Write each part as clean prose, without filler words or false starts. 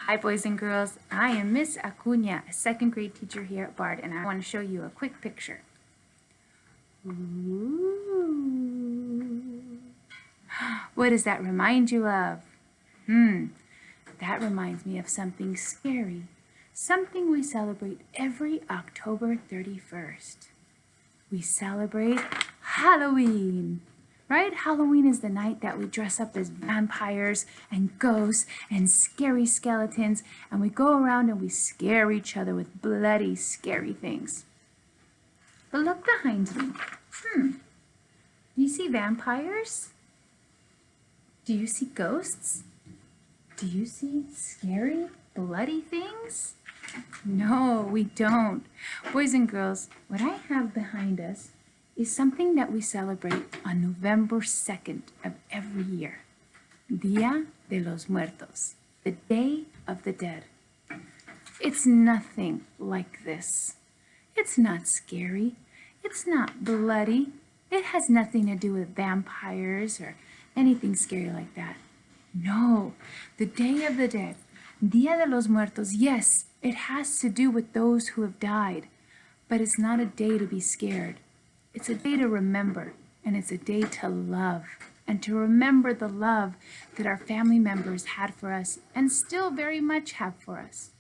Hi boys and girls, I am Miss Acuna, a second grade teacher here at Bard, and I want to show you a quick picture. Ooh. What does that remind you of? That reminds me of something scary, something we celebrate every October 31st. We celebrate Halloween. Right? Halloween is the night that we dress up as vampires and ghosts and scary skeletons, and we go around and we scare each other with bloody, scary things. But look behind me. Do you see vampires? Do you see ghosts? Do you see scary, bloody things? No, we don't. Boys and girls, what I have behind us is something that we celebrate on November 2nd of every year. Día de los Muertos, the Day of the Dead. It's nothing like this. It's not scary. It's not bloody. It has nothing to do with vampires or anything scary like that. No, the Day of the Dead, Día de los Muertos, yes, it has to do with those who have died, but it's not a day to be scared. It's a day to remember, and it's a day to love, and to remember the love that our family members had for us and still very much have for us.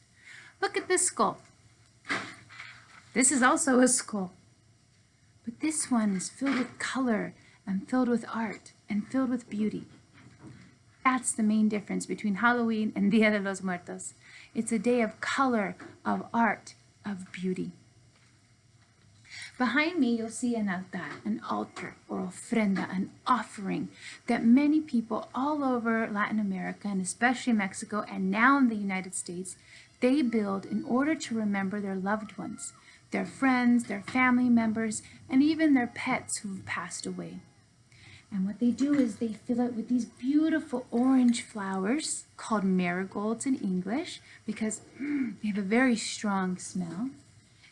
Look at this skull. This is also a skull, but this one is filled with color and filled with art and filled with beauty. That's the main difference between Halloween and Día de los Muertos. It's a day of color, of art, of beauty. Behind me, you'll see an altar, or ofrenda, an offering that many people all over Latin America, and especially Mexico, and now in the United States, they build in order to remember their loved ones, their friends, their family members, and even their pets who've passed away. And what they do is they fill it with these beautiful orange flowers, called marigolds in English, because they have a very strong smell.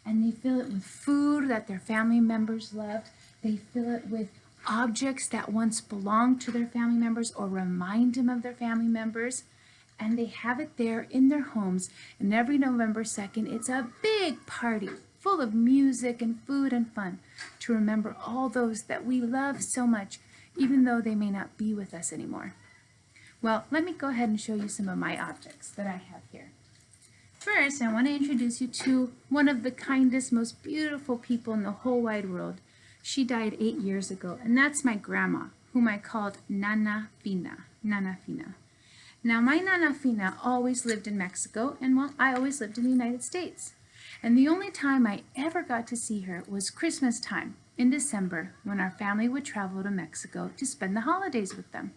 And they fill it with food that their family members loved. They fill it with objects that once belonged to their family members or remind them of their family members. And they have it there in their homes. And every November 2nd, it's a big party full of music and food and fun to remember all those that we love so much, even though they may not be with us anymore. Well, let me go ahead and show you some of my objects that I have here. First, I want to introduce you to one of the kindest, most beautiful people in the whole wide world. She died 8 years ago, and that's my grandma, whom I called Nana Fina. Nana Fina. Now, my Nana Fina always lived in Mexico, and well, I always lived in the United States. And the only time I ever got to see her was Christmas time in December, when our family would travel to Mexico to spend the holidays with them.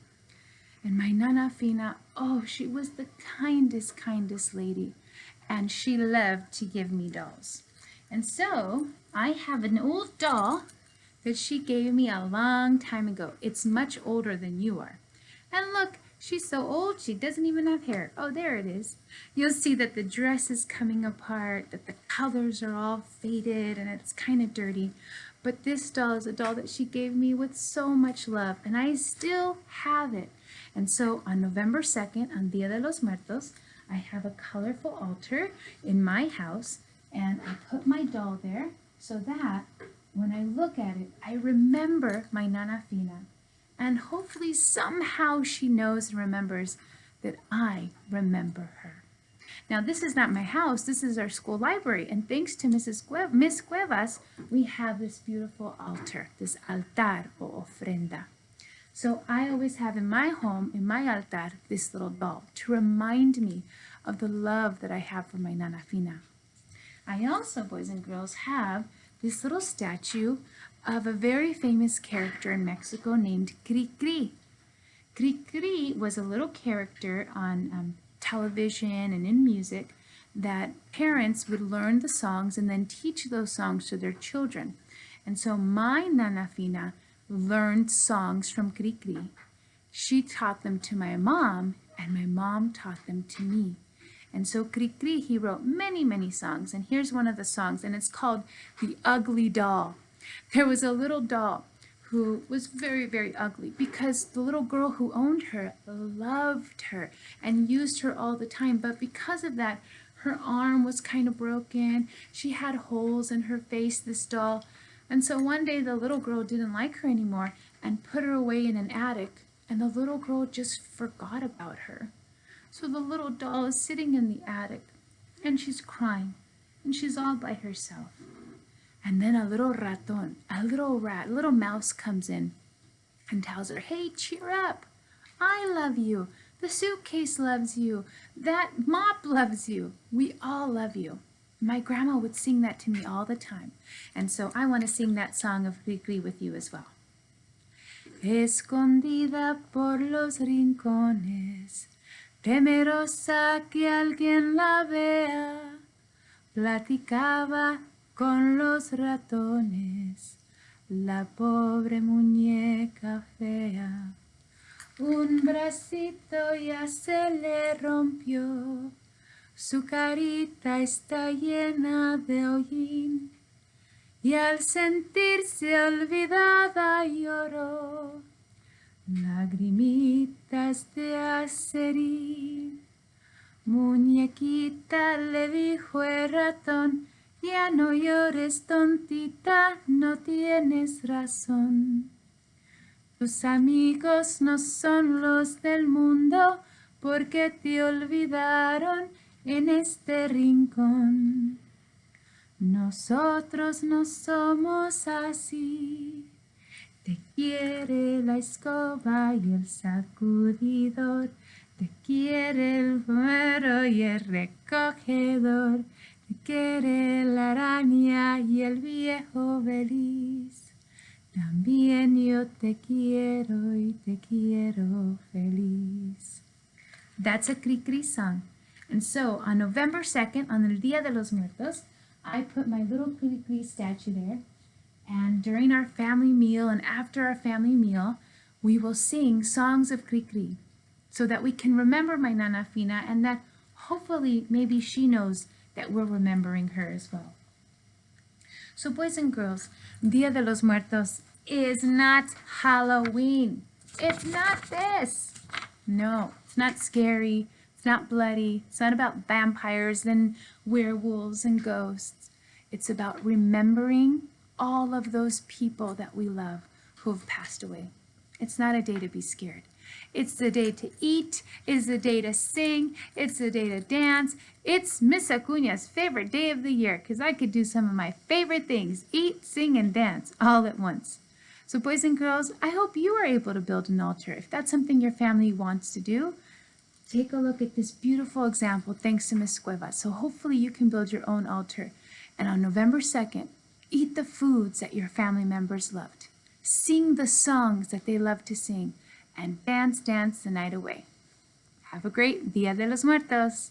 And my Nana Fina, oh, she was the kindest lady. And she loved to give me dolls. And so I have an old doll that she gave me a long time ago. It's much older than you are. And look, she's so old she doesn't even have hair. Oh, there it is. You'll see that the dress is coming apart, that the colors are all faded, and it's kind of dirty. But this doll is a doll that she gave me with so much love, and I still have it. And so on November 2nd, on Día de los Muertos, I have a colorful altar in my house, and I put my doll there so that when I look at it, I remember my Nana Fina. And hopefully somehow she knows and remembers that I remember her. Now, this is not my house, this is our school library, and thanks to Miss Cuevas, we have this beautiful altar, this altar or ofrenda. So I always have in my home, in my altar, this little doll to remind me of the love that I have for my Nana Fina. I also, boys and girls, have this little statue of a very famous character in Mexico named Cri-Cri. Cri-Cri was a little character on television and in music that parents would learn the songs and then teach those songs to their children. And so my Nana Fina learned songs from Cri-Cri. She taught them to my mom, and my mom taught them to me. And so Cri-Cri, he wrote many songs, and here's one of the songs, and it's called The Ugly Doll. There was a little doll who was very, very ugly because the little girl who owned her loved her and used her all the time. But because of that, her arm was kind of broken. She had holes in her face, this doll. And so one day the little girl didn't like her anymore and put her away in an attic. And the little girl just forgot about her. So the little doll is sitting in the attic and she's crying and she's all by herself. And then a little raton, a little rat, a little mouse comes in and tells her, hey, cheer up. I love you. The suitcase loves you. That mop loves you. We all love you. My grandma would sing that to me all the time. And so I want to sing that song of Cricri with you as well. Escondida por los rincones, temerosa que alguien la vea, platicaba con los ratones, la pobre muñeca fea. Un bracito ya se le rompió, su carita está llena de hollín, y al sentirse olvidada lloró, lagrimitas de acerín. Muñequita, le dijo el ratón, ya no llores, tontita, no tienes razón. Tus amigos no son los del mundo porque te olvidaron en este rincón. Nosotros no somos así. Te quiere la escoba y el sacudidor, te quiere el plumero y el recogedor, te quiere la araña y el viejo feliz. También yo te quiero y te quiero feliz. That's a Cricri song. And so on November 2nd, on el Día de los Muertos, I put my little Cricri statue there. And during our family meal and after our family meal, we will sing songs of Cricri so that we can remember my Nana Fina and that hopefully maybe she knows that we're remembering her as well. So boys and girls, Dia de los Muertos is not Halloween. It's not this. No, it's not scary. It's not bloody. It's not about vampires and werewolves and ghosts. It's about remembering all of those people that we love who have passed away. It's not a day to be scared. It's the day to eat. It's the day to sing. It's the day to dance. It's Miss Acuña's favorite day of the year because I could do some of my favorite things, eat, sing, and dance all at once. So boys and girls, I hope you are able to build an altar. If that's something your family wants to do, take a look at this beautiful example thanks to Miss Cuevas. So hopefully you can build your own altar. And on November 2nd, eat the foods that your family members loved. Sing the songs that they love to sing. And dance the night away. Have a great Dia de los Muertos.